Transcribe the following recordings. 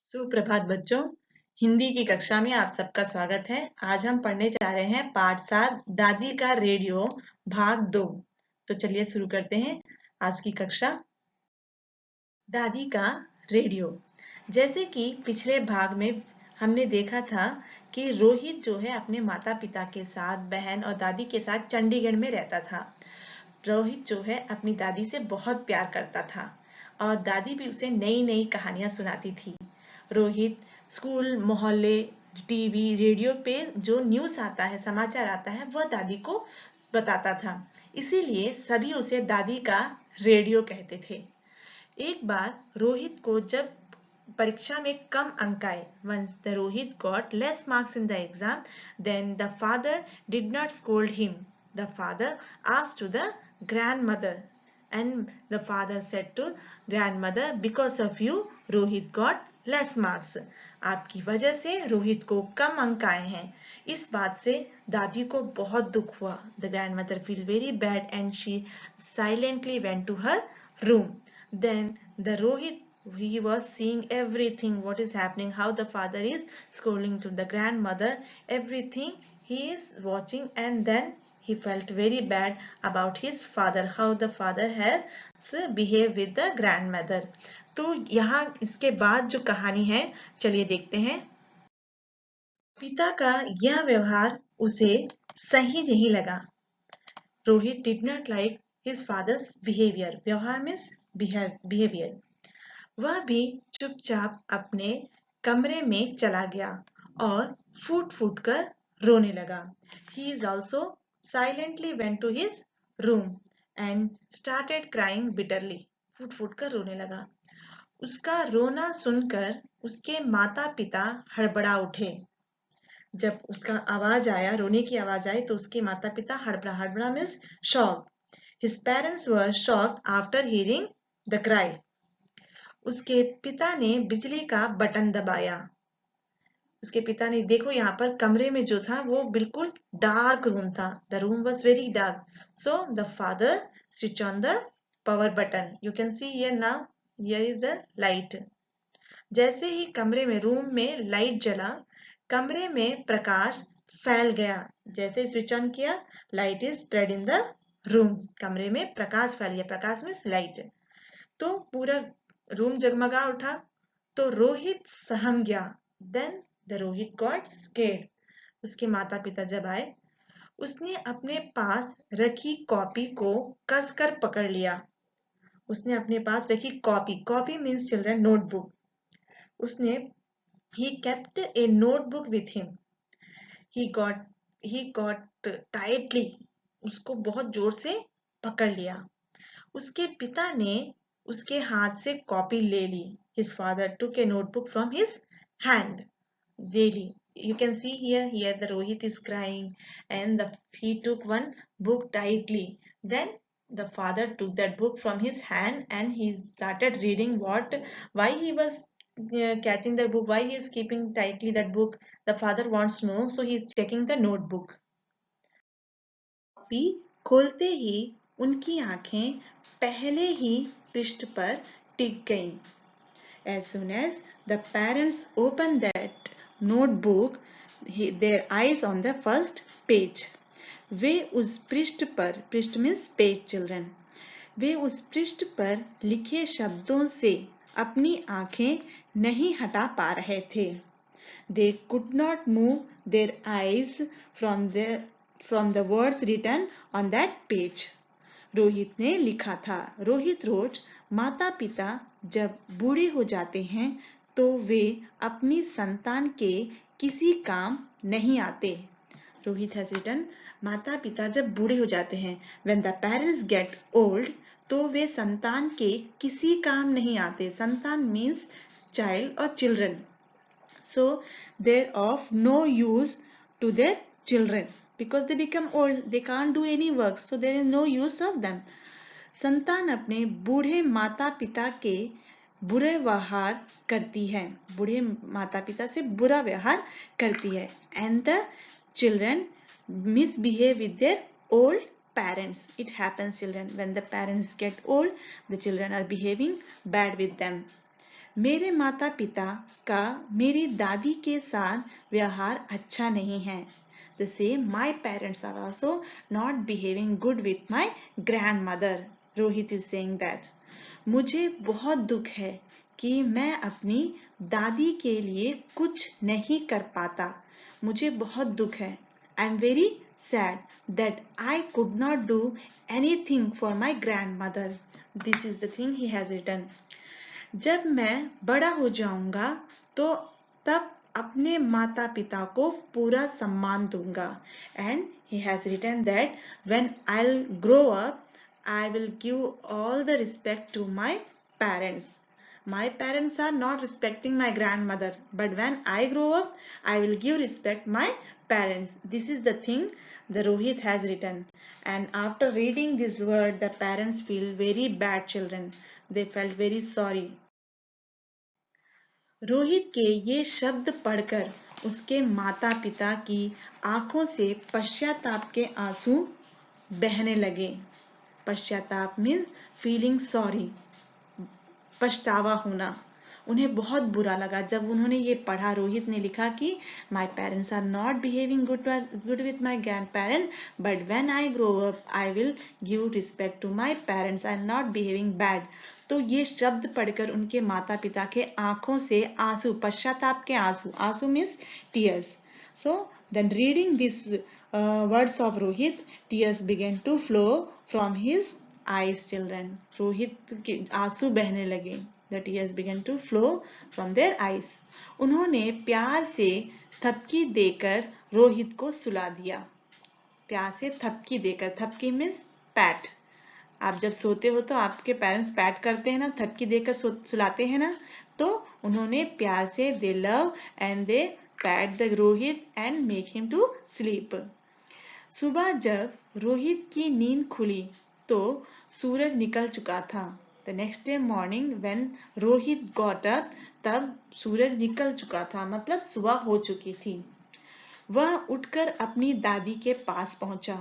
सुप्रभात बच्चों। हिंदी की कक्षा में आप सबका स्वागत है। आज हम पढ़ने जा रहे हैं पाठ 7 दादी का रेडियो भाग 2। तो चलिए शुरू करते हैं आज की कक्षा। दादी का रेडियो। जैसे कि पिछले भाग में हमने देखा था कि रोहित जो है अपने माता पिता के साथ, बहन और दादी के साथ चंडीगढ़ में रहता था। रोहित जो है अपनी दादी से बहुत प्यार करता था और दादी भी उसे नई नई कहानियां सुनाती थी। रोहित स्कूल, मोहल्ले, टीवी, रेडियो पे जो न्यूज़ आता है, समाचार आता है, वह दादी को बताता था। इसीलिए सभी उसे दादी का रेडियो कहते थे। एक बार रोहित को जब परीक्षा में कम अंक आए, once the Rohit got less marks in the exam, then the father did not scold him. The father asked to the grandmother, and the father said to grandmother, because of you Rohit got less marks. आपकी वजह से रोहित को कम अंक आए हैं। इस बात से दादी को बहुत दुख हुआ। The grandmother feel very bad and she silently went to her room. Then the Rohit, he was seeing everything what is happening, how the father is scolding to the grandmother, everything he is watching, and then he felt very bad about his father, how the father has behaved with the grandmother. तो यहाँ इसके बाद जो कहानी है, चलिए देखते हैं। पिता का यह व्यवहार उसे सही नहीं लगा। Rohit did not like his father's behavior. व्यवहार means behavior. वह भी चुपचाप अपने कमरे में चला गया और फूट फूट कर रोने लगा। He is also silently went to his room and started crying bitterly. फूट फूट कर रोने लगा। उसका रोना सुनकर उसके माता पिता हड़बड़ा उठे। जब उसका आवाज आया, रोने की आवाज आई, तो उसके माता पिता हड़बड़ा means shock. His parents were shocked after hearing the cry. उसके पिता ने बिजली का बटन दबाया। उसके पिता ने, देखो यहाँ पर कमरे में जो था वो बिल्कुल डार्क रूम था। The room was very dark. So the father switched on the power button. You can see here now, here is the light. जैसे ही कमरे में, रूम में लाइट जला, कमरे में प्रकाश फैल गया। जैसे स्विच ऑन किया, light is spread in the room. कमरे में प्रकाश फैल गया। प्रकाश मीन्स लाइट। तो पूरा रूम जगमगा उठा। तो रोहित सहम गया। Then the Rohit got scared. उसके माता पिता जब आए, उसने अपने पास रखी कॉपी को कसकर पकड़ लिया। उसने अपने पास रखी कॉपी मीन्स चिल्ड्रन नोटबुक। उसने he kept a notebook with him. He got tightly. उसको बहुत जोर से पकड़ लिया। उसके पिता ने उसके हाथ से कॉपी ले ली। His father took a notebook from his hand. Really, you can see here the Rohit is crying, and he took one book tightly. Then the father took that book from his hand and he started reading why he was catching the book, why he is keeping tightly that book. The father wants to know, so he is checking the notebook. Copy खोलते ही उनकी आंखें पहले ही पृष्ठ पर टिक गईं। As soon as the parents opened that notebook, their eyes on the first page. वे उस पृष्ठ पर, पृष्ठ means page children, वे उस पृष्ठ पर लिखे शब्दों से अपनी आंखें नहीं हटा पा रहे थे। They could not move their eyes from the words written on that page. Rohit ने लिखा था। रोहित रोज, माता पिता जब बूढ़े हो जाते हैं तो वे अपनी संतान के किसी काम नहीं आते। रोहित has written, माता पिता जब बूढ़े हो जाते हैं, when the parents get old, तो वे संतान के किसी काम नहीं आते। संतान means child or children. So they're of no use to their children because they become old, they can't do any work, so there is no use of them. संतान अपने बूढ़े माता पिता के बुरे व्यवहार करती है। बूढ़े माता पिता से बुरा व्यवहार करती है। And the children misbehave with their old parents. It happens children, when the parents get old, the children are behaving bad with them. मेरे माता पिता का मेरी दादी के साथ व्यवहार अच्छा नहीं है. The same, my parents are also not behaving good with my grandmother. Rohit is saying that. मुझे बहुत दुख है कि मैं अपनी दादी के लिए कुछ नहीं कर पाता. मुझे बहुत दुख है. I am very sad that I could not do anything for my grandmother. This is the thing he has written. जब मैं बड़ा हो जाऊंगा तो तब अपने माता पिता को पूरा सम्मान दूंगा. And he has written that when I'll grow up, I will give all the respect to my parents. My parents are not respecting my grandmother, but when I grow up, I will give respect my parents. This is the thing the Rohit has written. And after reading this word, the parents feel very bad children. They felt very sorry. Rohit के ये शब्द पढ़कर उसके माता पिता की आंखों से पश्चाताप के आंसू बहने लगे. पश्चाताप मीन्स फीलिंग सॉरी, पछतावा होना. उन्हें बहुत बुरा लगा जब उन्होंने ये पढ़ा. रोहित ने लिखा कि my parents are not behaving good with my grandparents, but when I grow up I will give respect to my parents. I am not behaving bad. तो ये शब्द पढ़कर उनके माता पिता के आंखों से आंसू, पश्चाताप के आंसू, आंसू means tears. So then reading these words of Rohit, tears began to flow from his eyes. Children, Rohit के आंसू बहने लगे. The tears began to flow from their eyes. उन्होंने प्यार से थपकी देकर रोहित को सुला दिया. प्यार से थपकी देकर, थपकी मीन्स पैट. आप जब सोते हो तो आपके पेरेंट्स पैट करते हैं ना, थपकी देकर सुलाते हैं ना. तो उन्होंने प्यार से they love and they pat the Rohit and make him to sleep. सुबह जब रोहित की नींद खुली तो सूरज निकल चुका था. The next day morning when Rohit got up, तब सूरज निकल चुका था, मतलब सुबह हो चुकी थी. वह उठकर अपनी दादी के पास पहुंचा.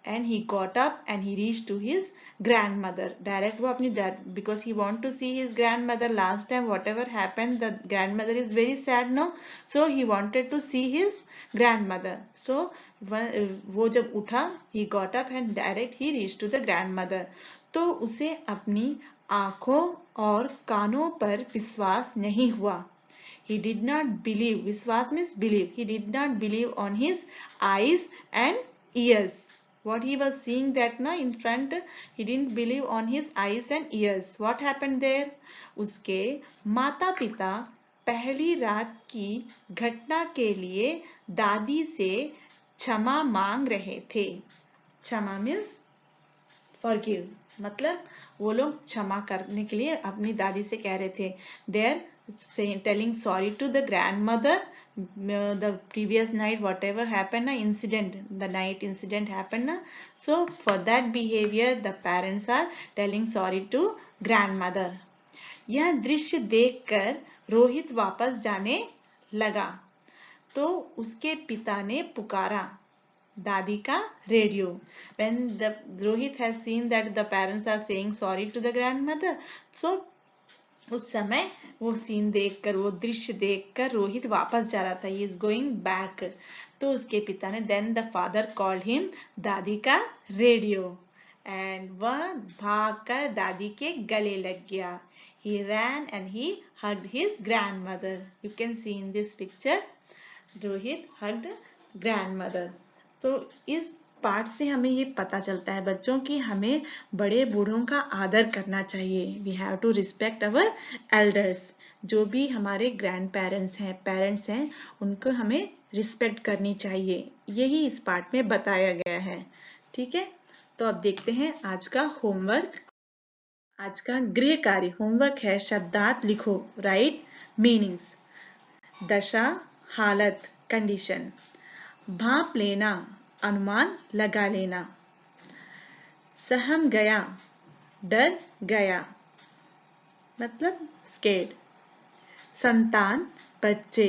And he got up and he reached to his grandmother. Direct वो अपनी because he want to see his grandmother. Last time whatever happened, the grandmother is very sad now, so he wanted to see his grandmother. So वो जब उठा, he got up and direct he reached to the grandmother. तो उसे अपनी आंखों और कानों पर विश्वास नहीं हुआ. He did not believe. विश्वास means believe. He did not believe on his eyes and ears. What he was seeing that na in front, he didn't believe on his eyes and ears. What happened there? उसके माता पिता पहली रात की घटना के लिए दादी से क्षमा मांग रहे थे. क्षमा means forgive. मतलब वो लोग क्षमा करने के लिए अपनी दादी से कह रहे थे. They're telling sorry to the grandmother. The previous night whatever happened, the night incident happened, so for that behavior the parents are telling sorry to grandmother. यह दृश्य देखकर रोहित वापस जाने लगा तो उसके पिता ने पुकारा दादी का radio. When the Rohit has seen that the parents are saying sorry to the grandmother, so उस समय वो सीन देखकर, वो दृश्य देखकर रोहित वापस जा रहा था. He is going back. तो उसके पिता ने then the father called him दादी का रेडियो, and वह भागकर दादी के गले लग गया. He ran and he hugged his grandmother. You can see in this picture, Rohit hugged grandmother. तो इस पाठ से हमें ये पता चलता है बच्चों कि हमें बड़े बूढ़ों का आदर करना चाहिए. We have to respect our elders. जो भी हमारे ग्रैंड पेरेंट्स हैं, पेरेंट्स हैं, उनको हमें रिस्पेक्ट करनी चाहिए. यही इस पाठ में बताया गया है. ठीक है, तो अब देखते हैं आज का होमवर्क. आज का गृह कार्य होमवर्क है शब्दार्थ लिखो, राइट मीनिंग्स. दशा हालत कंडीशन. भाप लेना अनुमान लगा लेना. सहम गया डर गया, मतलब स्केर्ड. संतान बच्चे,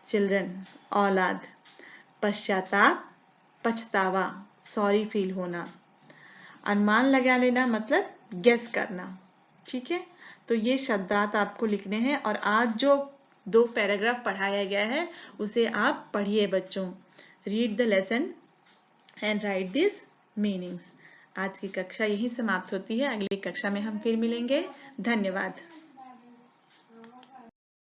चिल्ड्रन, औलाद. पश्चाताप पछतावा, सॉरी फील होना. अनुमान लगा लेना मतलब गेस करना. ठीक है, तो ये शब्दार्थ आपको लिखने हैं और आज जो 2 पैराग्राफ पढ़ाया गया है उसे आप पढ़िए बच्चों। Read the lesson and right this meanings. आज की कक्षा यही समाप्त होती है। अगली कक्षा में हम फिर मिलेंगे। धन्यवाद।